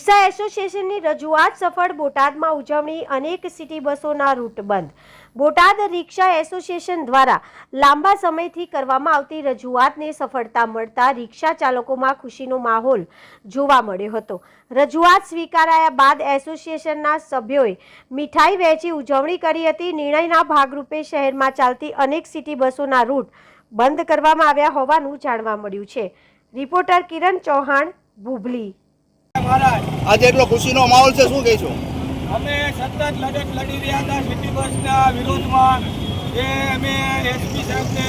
રિક્ષા એસોસિએશનની રજૂઆત સફળ, બોટાદમાં ઉજવણી, અનેક સિટી બસોના રૂટ બંધ. બોટાદ રિક્ષા એસોસિએશન દ્વારા લાંબા સમયથી કરવામાં આવતી રજૂઆતને સફળતા મળતા રિક્ષા ચાલકોમાં ખુશીનો માહોલ જોવા મળ્યો હતો. રજૂઆત સ્વીકારાયા બાદ એસોસિએશનના સભ્યોએ મીઠાઈ વહેંચી ઉજવણી કરી હતી. નિર્ણયના ભાગરૂપે શહેરમાં ચાલતી અનેક સિટી બસોના રૂટ બંધ કરવામાં આવ્યા હોવાનું જાણવા મળ્યું છે. રિપોર્ટર કિરણ ચૌહાણ, ભુબલી. આજે એટલો ખુશીનો માહોલ છે, શું કહીશું? અમે સતત લડત લડી રહ્યા હતા સિટી બસના વિરોધમાં. જે અમે એસપી સાહેબને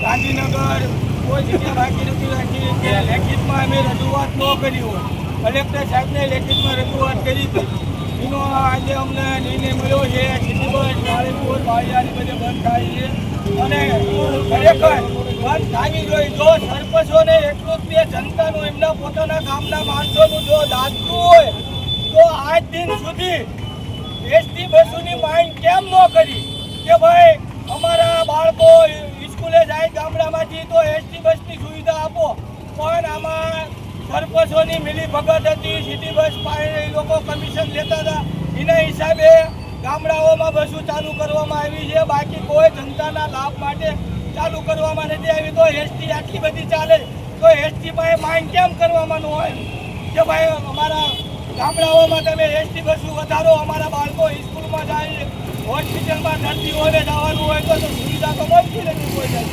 ગાંધીનગર કોઈ જગ્યા બાકી નથી રાખી કે લેખિતમાં અમે રજૂઆત ન કરી હોય. કલેક્ટર સાહેબને લેખિતમાં રજૂઆત કરી હતી. એનો આજે અમને નિર્ણય મળ્યો છે. સિટી બસ નાળીપુર બાળિયાની બધે બંધ થાય છે અને ખરેખર બંધ થવી જોઈએ. જો સરપંચોને એટલું જ તે જનતાનું એમના પોતાના ગામના માણસોનું જો દાદતું હોય તો આજ દિન સુધી એસટી બસોની માંગ કેમ ન કરી કે ભાઈ અમારા બાળકો સ્કૂલે જાય ગામડામાંથી તો એસટી બસની સુવિધા આપો. પણ આમાં સરપંચોની મિલી ભગત હતી. સિટી બસ પાસે લોકો કમિશન લેતા હતા. એના હિસાબે ગામડાઓમાં બસો ચાલુ કરવામાં આવી છે. બાકી કોઈ જનતાના લાભ માટે ચાલુ કરવામાં નથી આવી. તો એસટી આટલી બધી ચાલે તો એસટી પાસે માંગ કેમ કરવામાં ન હોય કે ભાઈ અમારા ગામડાઓમાં તમે એસટી બસો વધારો, અમારા બાળકો સ્કૂલમાં જાય, હોસ્પિટલમાં દર્દીઓને જવાનું હોય તો સુવિધા તો મળતી નથી કોઈ.